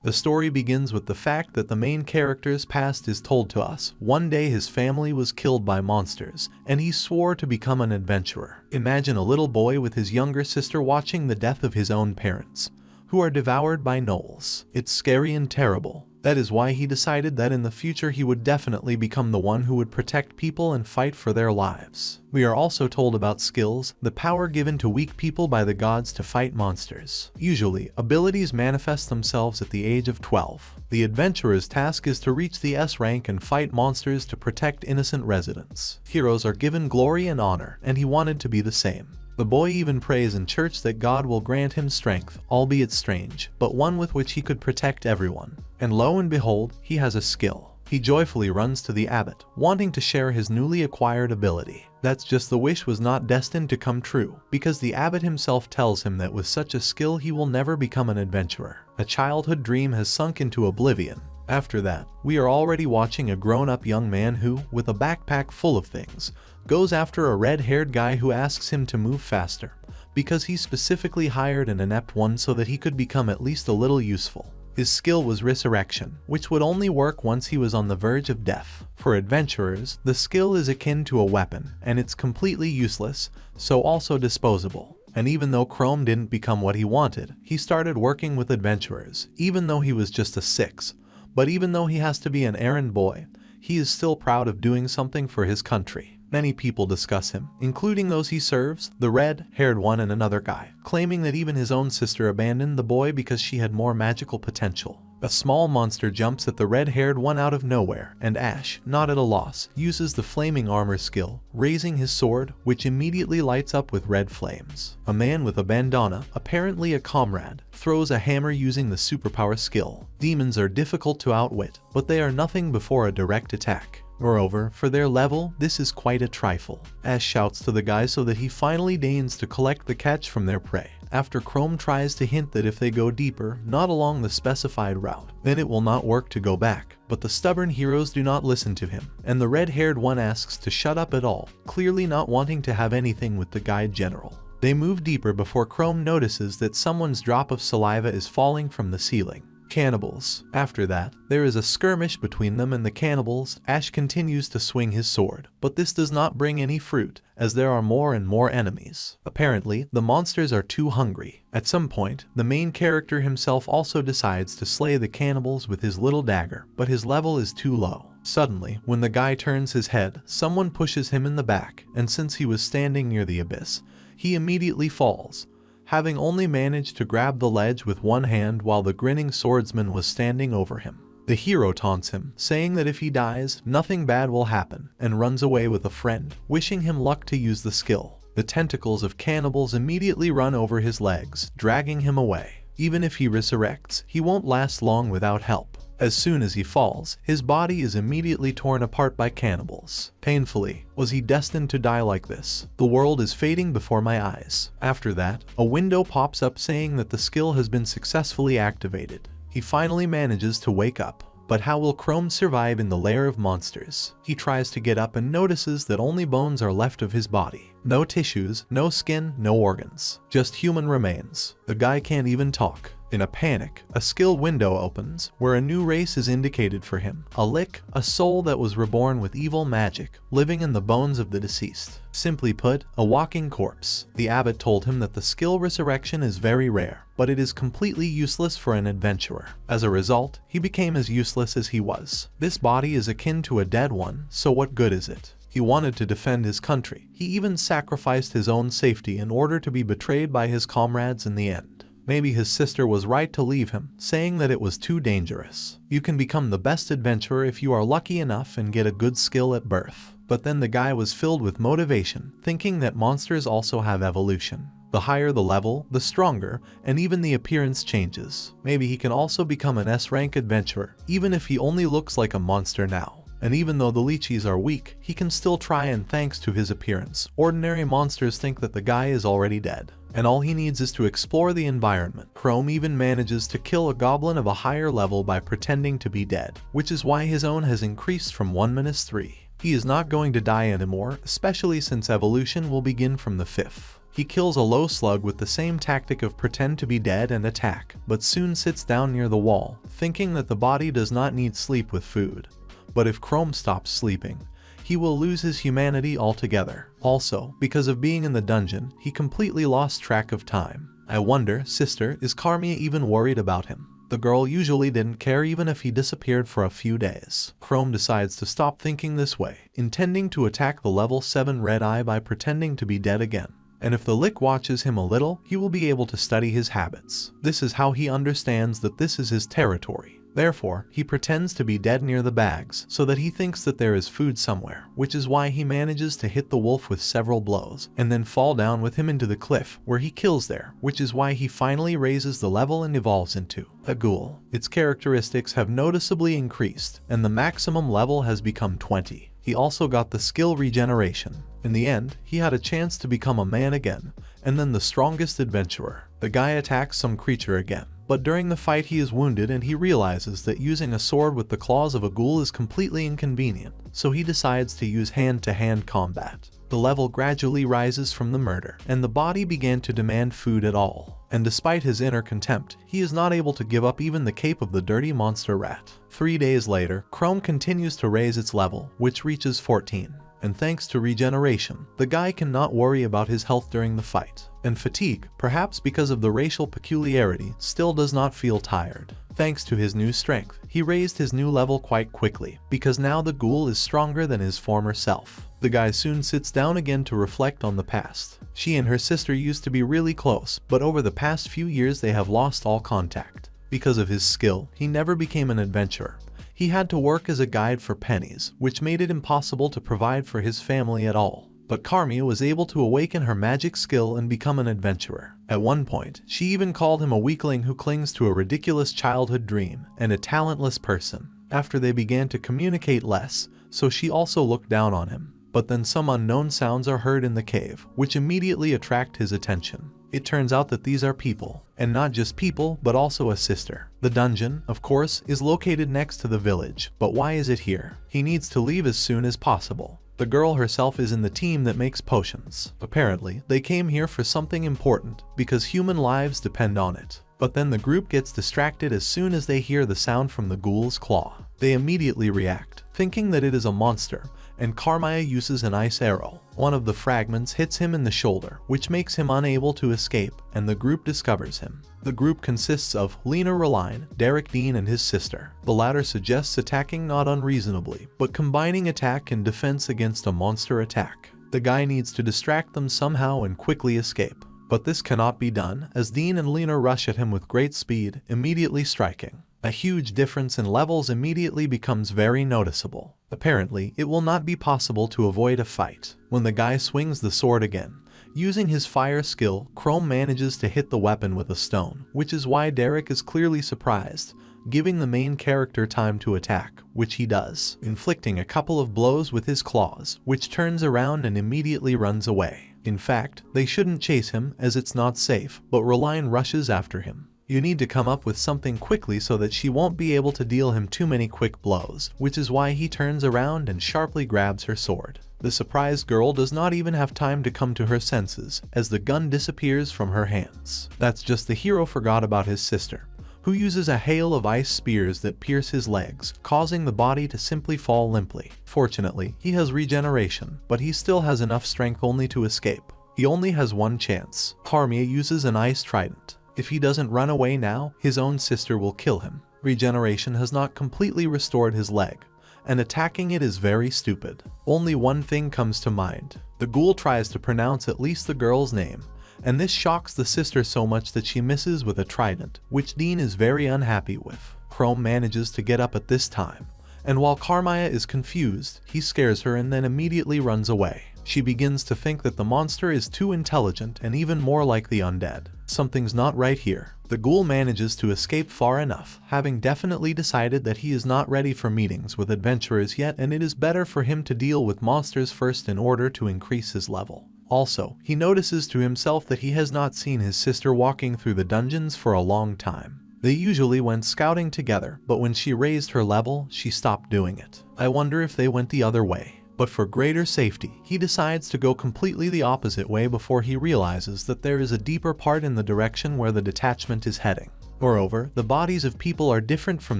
The story begins with the fact that the main character's past is told to us. One day his family was killed by monsters, and he swore to become an adventurer. Imagine a little boy with his younger sister watching the death of his own parents, who are devoured by gnolls. It's scary and terrible. That is why he decided that in the future he would definitely become the one who would protect people and fight for their lives. We are also told about skills, the power given to weak people by the gods to fight monsters. Usually, abilities manifest themselves at the age of 12. The adventurer's task is to reach the S rank and fight monsters to protect innocent residents. Heroes are given glory and honor, and he wanted to be the same. The boy even prays in church that God will grant him strength, albeit strange, but one with which he could protect everyone. And lo and behold, he has a skill. He joyfully runs to the abbot, wanting to share his newly acquired ability. That's just the wish was not destined to come true, because the abbot himself tells him that with such a skill he will never become an adventurer. A childhood dream has sunk into oblivion. After that, we are already watching a grown-up young man who, with a backpack full of things, goes after a red-haired guy who asks him to move faster, because he specifically hired an inept one so that he could become at least a little useful. His skill was resurrection, which would only work once he was on the verge of death. For adventurers, the skill is akin to a weapon, and it's completely useless, so also disposable. And even though Chrome didn't become what he wanted, he started working with adventurers, even though he was just a 6. But even though he has to be an errand boy, he is still proud of doing something for his country. Many people discuss him, including those he serves, the red-haired one and another guy, claiming that even his own sister abandoned the boy because she had more magical potential. A small monster jumps at the red-haired one out of nowhere, and Ash, not at a loss, uses the flaming armor skill, raising his sword, which immediately lights up with red flames. A man with a bandana, apparently a comrade, throws a hammer using the superpower skill. Demons are difficult to outwit, but they are nothing before a direct attack. Moreover, for their level, this is quite a trifle. Ash shouts to the guy so that he finally deigns to collect the catch from their prey. After Chrome tries to hint that if they go deeper, not along the specified route, then it will not work to go back. But the stubborn heroes do not listen to him, and the red-haired one asks to shut up at all, clearly not wanting to have anything with the guide general. They move deeper before Chrome notices that someone's drop of saliva is falling from the ceiling. Cannibals. After that, there is a skirmish between them and the cannibals. Ash continues to swing his sword, but this does not bring any fruit, as there are more and more enemies. Apparently, the monsters are too hungry. At some point, the main character himself also decides to slay the cannibals with his little dagger, but his level is too low. Suddenly, when the guy turns his head, someone pushes him in the back, and since he was standing near the abyss, he immediately falls, having only managed to grab the ledge with one hand while the grinning swordsman was standing over him. The hero taunts him, saying that if he dies, nothing bad will happen, and runs away with a friend, wishing him luck to use the skill. The tentacles of cannibals immediately run over his legs, dragging him away. Even if he resurrects, he won't last long without help. As soon as he falls, his body is immediately torn apart by cannibals. Painfully, was he destined to die like this? The world is fading before my eyes. After that, a window pops up saying that the skill has been successfully activated. He finally manages to wake up. But how will Chrome survive in the lair of monsters? He tries to get up and notices that only bones are left of his body. No tissues, no skin, no organs. Just human remains. The guy can't even talk. In a panic, a skill window opens, where a new race is indicated for him. A Lich, a soul that was reborn with evil magic, living in the bones of the deceased. Simply put, a walking corpse. The abbot told him that the skill resurrection is very rare, but it is completely useless for an adventurer. As a result, he became as useless as he was. This body is akin to a dead one, so what good is it? He wanted to defend his country. He even sacrificed his own safety in order to be betrayed by his comrades in the end. Maybe his sister was right to leave him, saying that it was too dangerous. You can become the best adventurer if you are lucky enough and get a good skill at birth. But then the guy was filled with motivation, thinking that monsters also have evolution. The higher the level, the stronger, and even the appearance changes. Maybe he can also become an S-rank adventurer, even if he only looks like a monster now. And even though the lychees are weak, he can still try, and thanks to his appearance, ordinary monsters think that the guy is already dead. And all he needs is to explore the environment. Chrome even manages to kill a goblin of a higher level by pretending to be dead, which is why his own has increased from 1-3. He is not going to die anymore, especially since evolution will begin from the 5th. He kills a low slug with the same tactic of pretend to be dead and attack, but soon sits down near the wall, thinking that the body does not need sleep with food. But if Chrome stops sleeping, he will lose his humanity altogether. Also, because of being in the dungeon, he completely lost track of time. I wonder, sister, is Carmia even worried about him? The girl usually didn't care even if he disappeared for a few days. Chrome decides to stop thinking this way, intending to attack the level 7 Red Eye by pretending to be dead again. And if the Lick watches him a little, he will be able to study his habits. This is how he understands that this is his territory. Therefore, he pretends to be dead near the bags, so that he thinks that there is food somewhere, which is why he manages to hit the wolf with several blows, and then fall down with him into the cliff, where he kills there, which is why he finally raises the level and evolves into a ghoul. Its characteristics have noticeably increased, and the maximum level has become 20. He also got the skill regeneration. In the end, he had a chance to become a man again, and then the strongest adventurer. The guy attacks some creature again, but during the fight he is wounded and he realizes that using a sword with the claws of a ghoul is completely inconvenient, so he decides to use hand-to-hand combat. The level gradually rises from the murder, and the body began to demand food at all. And despite his inner contempt, he is not able to give up even the cape of the dirty monster rat. 3 days later, Chrome continues to raise its level, which reaches 14. And thanks to regeneration, the guy cannot worry about his health during the fight. And fatigue, perhaps because of the racial peculiarity, still does not feel tired. Thanks to his new strength, he raised his new level quite quickly, because now the ghoul is stronger than his former self. The guy soon sits down again to reflect on the past. She and her sister used to be really close, but over the past few years they have lost all contact. Because of his skill, he never became an adventurer. He had to work as a guide for pennies, which made it impossible to provide for his family at all. But Carmia was able to awaken her magic skill and become an adventurer. At one point, she even called him a weakling who clings to a ridiculous childhood dream and a talentless person. After they began to communicate less, so she also looked down on him. But then some unknown sounds are heard in the cave, which immediately attract his attention. It turns out that these are people, and not just people, but also a sister. The dungeon, of course, is located next to the village, but why is it here? He needs to leave as soon as possible. The girl herself is in the team that makes potions. Apparently, they came here for something important, because human lives depend on it. But then the group gets distracted as soon as they hear the sound from the ghoul's claw. They immediately react, thinking that it is a monster, and Carmia uses an ice arrow. One of the fragments hits him in the shoulder, which makes him unable to escape, and the group discovers him. The group consists of Lena Reline, Derek Dean, and his sister. The latter suggests attacking not unreasonably, but combining attack and defense against a monster attack. The guy needs to distract them somehow and quickly escape. But this cannot be done, as Dean and Lena rush at him with great speed, immediately striking. A huge difference in levels immediately becomes very noticeable. Apparently, it will not be possible to avoid a fight. When the guy swings the sword again, using his fire skill, Chrome manages to hit the weapon with a stone, which is why Derek is clearly surprised, giving the main character time to attack, which he does, inflicting a couple of blows with his claws, which turns around and immediately runs away. In fact, they shouldn't chase him as it's not safe, but Reline rushes after him. You need to come up with something quickly so that she won't be able to deal him too many quick blows, which is why he turns around and sharply grabs her sword. The surprised girl does not even have time to come to her senses, as the gun disappears from her hands. That's just the hero forgot about his sister, who uses a hail of ice spears that pierce his legs, causing the body to simply fall limply. Fortunately, he has regeneration, but he still has enough strength only to escape. He only has one chance. Carmia uses an ice trident. If he doesn't run away now, his own sister will kill him. Regeneration has not completely restored his leg, and attacking it is very stupid. Only one thing comes to mind. The ghoul tries to pronounce at least the girl's name, and this shocks the sister so much that she misses with a trident, which Dean is very unhappy with. Chrome manages to get up at this time, and while Carmia is confused, he scares her and then immediately runs away. She begins to think that the monster is too intelligent and even more like the undead. Something's not right here. The ghoul manages to escape far enough, having definitely decided that he is not ready for meetings with adventurers yet, and it is better for him to deal with monsters first in order to increase his level. Also, he notices to himself that he has not seen his sister walking through the dungeons for a long time. They usually went scouting together, but when she raised her level, she stopped doing it. I wonder if they went the other way. But for greater safety, he decides to go completely the opposite way before he realizes that there is a deeper part in the direction where the detachment is heading. Moreover, the bodies of people are different from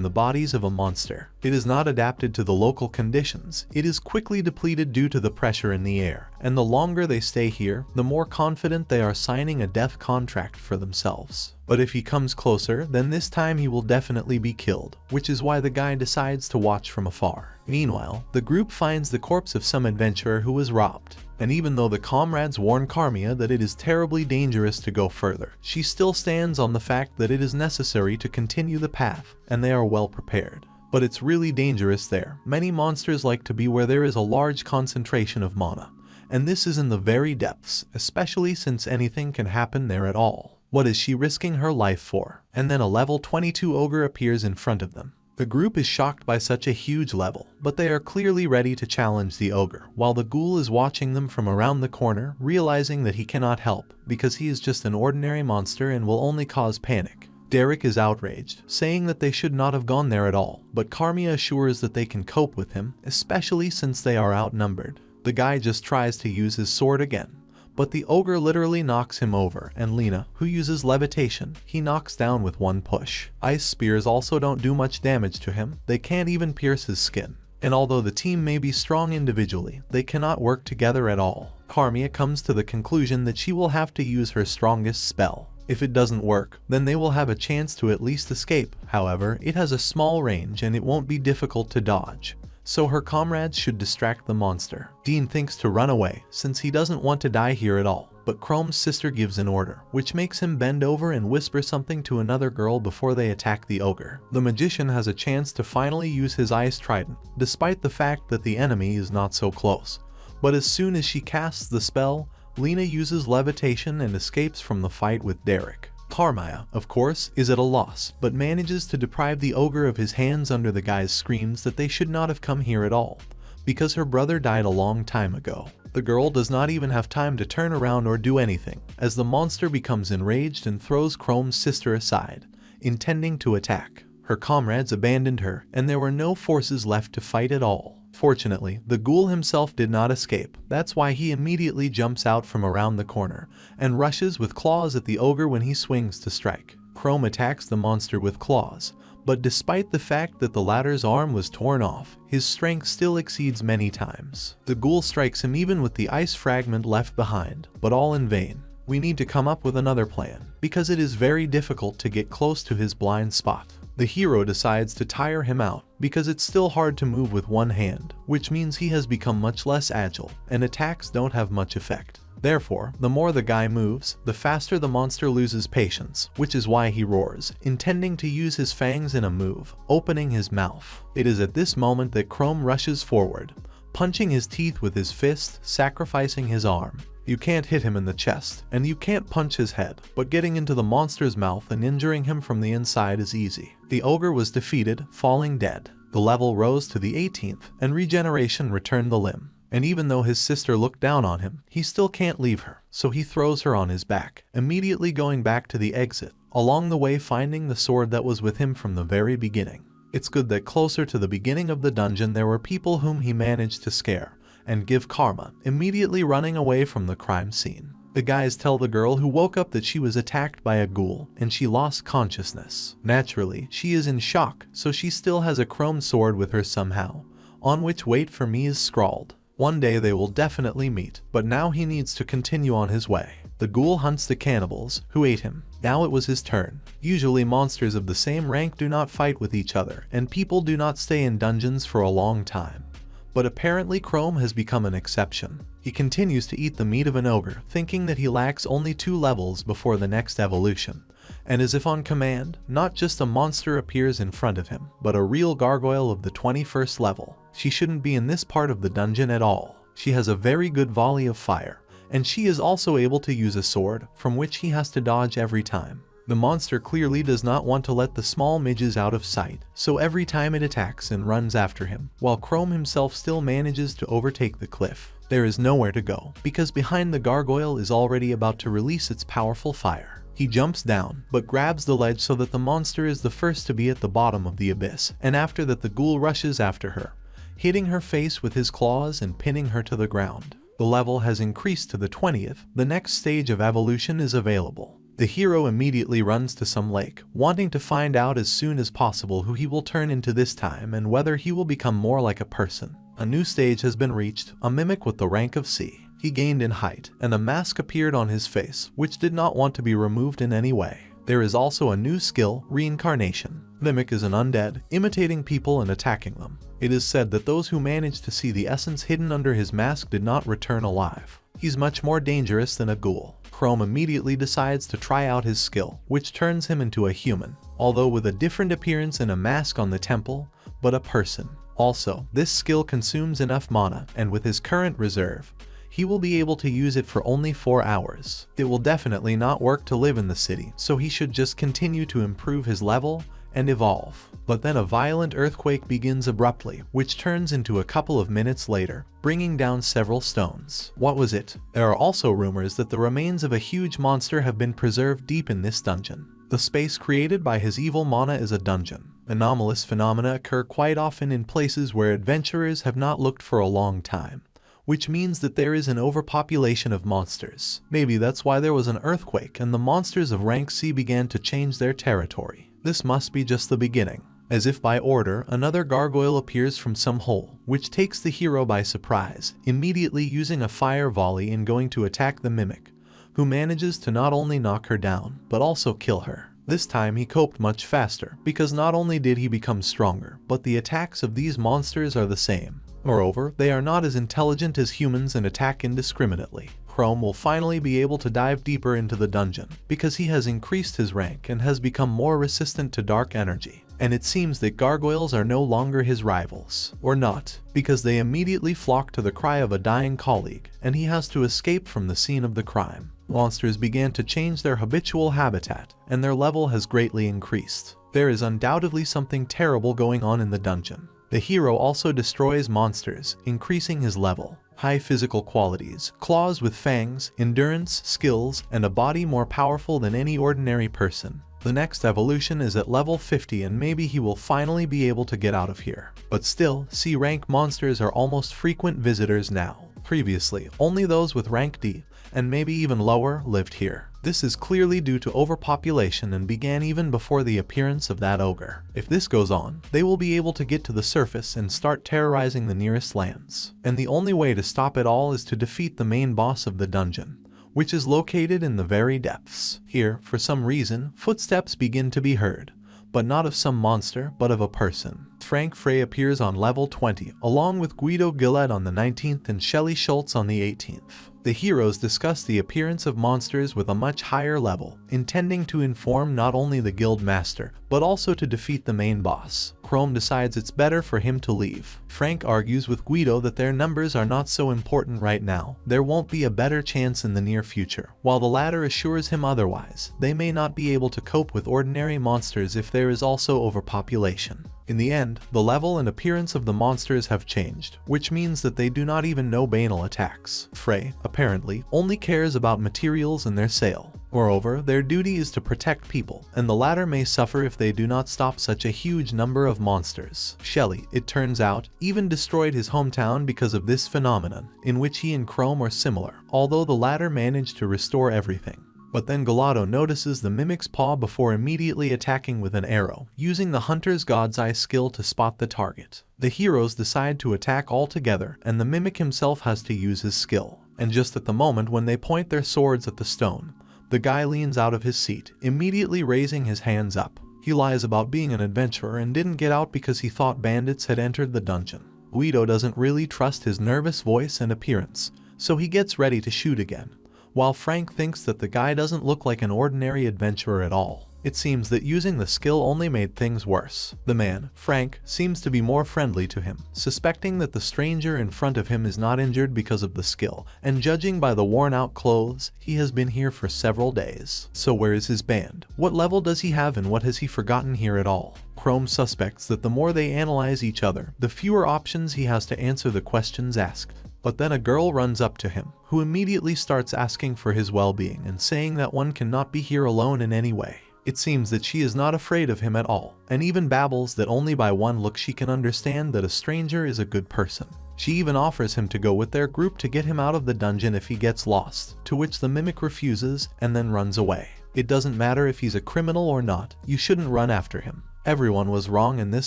the bodies of a monster. It is not adapted to the local conditions. It is quickly depleted due to the pressure in the air, and the longer they stay here, the more confident they are signing a death contract for themselves. But if he comes closer, then this time he will definitely be killed, which is why the guy decides to watch from afar. Meanwhile, the group finds the corpse of some adventurer who was robbed. And even though the comrades warn Carmia that it is terribly dangerous to go further, she still stands on the fact that it is necessary to continue the path, and they are well prepared. But it's really dangerous there. Many monsters like to be where there is a large concentration of mana, and this is in the very depths, especially since anything can happen there at all. What is she risking her life for? And then a level 22 ogre appears in front of them. The group is shocked by such a huge level, but they are clearly ready to challenge the ogre, while the ghoul is watching them from around the corner, realizing that he cannot help, because he is just an ordinary monster and will only cause panic. Derek is outraged, saying that they should not have gone there at all, but Carmia assures that they can cope with him, especially since they are outnumbered. The guy just tries to use his sword again, but the ogre literally knocks him over, and Lena, who uses levitation, he knocks down with one push. Ice spears also don't do much damage to him, they can't even pierce his skin. And although the team may be strong individually, they cannot work together at all. Carmia comes to the conclusion that she will have to use her strongest spell. If it doesn't work, then they will have a chance to at least escape. However, it has a small range and it won't be difficult to dodge, so her comrades should distract the monster. Dean thinks to run away, since he doesn't want to die here at all, but Chrome's sister gives an order, which makes him bend over and whisper something to another girl before they attack the ogre. The magician has a chance to finally use his ice trident, despite the fact that the enemy is not so close. But as soon as she casts the spell, Lena uses levitation and escapes from the fight with Derek. Carmia, of course, is at a loss, but manages to deprive the ogre of his hands under the guy's screams that they should not have come here at all, because her brother died a long time ago. The girl does not even have time to turn around or do anything, as the monster becomes enraged and throws Chrome's sister aside, intending to attack. Her comrades abandoned her, and there were no forces left to fight at all. Fortunately, the ghoul himself did not escape. That's why he immediately jumps out from around the corner and rushes with claws at the ogre when he swings to strike. Chrome attacks the monster with claws, but despite the fact that the latter's arm was torn off, his strength still exceeds many times. The ghoul strikes him even with the ice fragment left behind, but all in vain. We need to come up with another plan, because it is very difficult to get close to his blind spot. The hero decides to tire him out, because it's still hard to move with one hand, which means he has become much less agile, and attacks don't have much effect. Therefore, the more the guy moves, the faster the monster loses patience, which is why he roars, intending to use his fangs in a move, opening his mouth. It is at this moment that Chrome rushes forward, punching his teeth with his fist, sacrificing his arm. You can't hit him in the chest, and you can't punch his head, but getting into the monster's mouth and injuring him from the inside is easy. The ogre was defeated, falling dead. The level rose to the 18th, and regeneration returned the limb. And even though his sister looked down on him, he still can't leave her, so he throws her on his back, immediately going back to the exit, along the way finding the sword that was with him from the very beginning. It's good that closer to the beginning of the dungeon there were people whom he managed to scare and give karma, immediately running away from the crime scene. The guys tell the girl who woke up that she was attacked by a ghoul and she lost consciousness. Naturally, she is in shock, so she still has a chrome sword with her somehow, on which "wait for me" is scrawled. One day they will definitely meet, but now he needs to continue on his way. The ghoul hunts the cannibals, who ate him. Now it was his turn. Usually monsters of the same rank do not fight with each other, and people do not stay in dungeons for a long time. But apparently Chrome has become an exception. He continues to eat the meat of an ogre, thinking that he lacks only 2 levels before the next evolution. And as if on command, not just a monster appears in front of him, but a real gargoyle of the 21st level. She shouldn't be in this part of the dungeon at all. She has a very good volley of fire, and she is also able to use a sword, from which he has to dodge every time. The monster clearly does not want to let the small midges out of sight, so every time it attacks and runs after him, while Chrome himself still manages to overtake the cliff. There is nowhere to go, because behind the gargoyle is already about to release its powerful fire. He jumps down, but grabs the ledge so that the monster is the first to be at the bottom of the abyss, and after that the ghoul rushes after her. hitting her face with his claws and pinning her to the ground. The level has increased to the 20th. The next stage of evolution is available. The hero immediately runs to some lake, wanting to find out as soon as possible who he will turn into this time and whether he will become more like a person. A new stage has been reached, a mimic with the rank of C. He gained in height, and a mask appeared on his face, which did not want to be removed in any way. There is also a new skill, Reincarnation. Mimic is an undead, imitating people and attacking them. It is said that those who managed to see the essence hidden under his mask did not return alive. He's much more dangerous than a ghoul. Chrome immediately decides to try out his skill, which turns him into a human, although with a different appearance and a mask on the temple, but a person. Also, this skill consumes enough mana, and with his current reserve, he will be able to use it for only 4 hours. It will definitely not work to live in the city, so he should just continue to improve his level and evolve. But then a violent earthquake begins abruptly, which turns into a couple of minutes later, bringing down several stones. What was it? There are also rumors that the remains of a huge monster have been preserved deep in this dungeon. The space created by his evil mana is a dungeon. Anomalous phenomena occur quite often in places where adventurers have not looked for a long time, which means that there is an overpopulation of monsters. Maybe that's why there was an earthquake and the monsters of rank C began to change their territory. This must be just the beginning. As if by order, another gargoyle appears from some hole, which takes the hero by surprise, immediately using a fire volley and going to attack the mimic, who manages to not only knock her down, but also kill her. This time he coped much faster, because not only did he become stronger, but the attacks of these monsters are the same. Moreover, they are not as intelligent as humans and attack indiscriminately. Chrome will finally be able to dive deeper into the dungeon, because he has increased his rank and has become more resistant to dark energy. And it seems that gargoyles are no longer his rivals. Or not, because they immediately flock to the cry of a dying colleague, and he has to escape from the scene of the crime. Monsters began to change their habitual habitat, and their level has greatly increased. There is undoubtedly something terrible going on in the dungeon. The hero also destroys monsters, increasing his level. High physical qualities, claws with fangs, endurance, skills, and a body more powerful than any ordinary person. The next evolution is at level 50 and maybe he will finally be able to get out of here. But still, C-rank monsters are almost frequent visitors now. Previously, only those with rank D, and maybe even lower, lived here. This is clearly due to overpopulation and began even before the appearance of that ogre. If this goes on, they will be able to get to the surface and start terrorizing the nearest lands. And the only way to stop it all is to defeat the main boss of the dungeon, which is located in the very depths. Here, for some reason, footsteps begin to be heard, but not of some monster, but of a person. Frank Frey appears on level 20, along with Guido Gillette on the 19th and Shelley Schultz on the 18th. The heroes discuss the appearance of monsters with a much higher level, intending to inform not only the guild master, but also to defeat the main boss. Chrome decides it's better for him to leave. Frank argues with Guido that their numbers are not so important right now. There won't be a better chance in the near future, while the latter assures him otherwise. They may not be able to cope with ordinary monsters if there is also overpopulation. In the end, the level and appearance of the monsters have changed, which means that they do not even know banal attacks. Frey, apparently, only cares about materials and their sale. Moreover, their duty is to protect people, and the latter may suffer if they do not stop such a huge number of monsters. Shelley, it turns out, even destroyed his hometown because of this phenomenon, in which he and Chrome are similar, although the latter managed to restore everything. But then Gelato notices the mimic's paw before immediately attacking with an arrow, using the hunter's God's Eye skill to spot the target. The heroes decide to attack all together, and the mimic himself has to use his skill. And just at the moment when they point their swords at the stone, the guy leans out of his seat, immediately raising his hands up. He lies about being an adventurer and didn't get out because he thought bandits had entered the dungeon. Guido doesn't really trust his nervous voice and appearance, so he gets ready to shoot again, while Frank thinks that the guy doesn't look like an ordinary adventurer at all. It seems that using the skill only made things worse. The man, Frank, seems to be more friendly to him, suspecting that the stranger in front of him is not injured because of the skill, and judging by the worn-out clothes, he has been here for several days. So where is his band? What level does he have and what has he forgotten here at all? Chrome suspects that the more they analyze each other, the fewer options he has to answer the questions asked. But then a girl runs up to him, who immediately starts asking for his well-being and saying that one cannot be here alone in any way. It seems that she is not afraid of him at all, and even babbles that only by one look she can understand that a stranger is a good person. She even offers him to go with their group to get him out of the dungeon if he gets lost, to which the mimic refuses and then runs away. It doesn't matter if he's a criminal or not, you shouldn't run after him. Everyone was wrong in this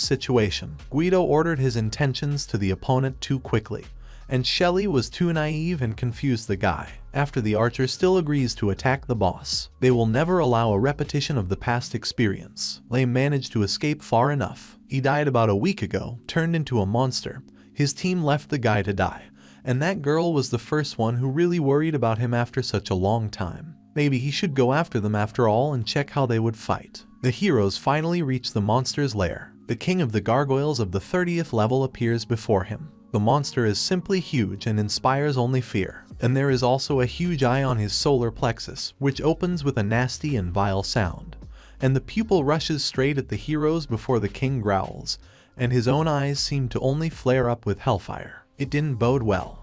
situation. Guido ordered his intentions to the opponent too quickly, and Shelley was too naive and confused the guy. After the archer still agrees to attack the boss, they will never allow a repetition of the past experience. Lame managed to escape far enough. He died about a week ago, turned into a monster. His team left the guy to die, and that girl was the first one who really worried about him after such a long time. Maybe he should go after them after all and check how they would fight. The heroes finally reach the monster's lair. The king of the gargoyles of the 30th level appears before him. The monster is simply huge and inspires only fear. And there is also a huge eye on his solar plexus, which opens with a nasty and vile sound. And the pupil rushes straight at the heroes before the king growls, and his own eyes seem to only flare up with hellfire. It didn't bode well.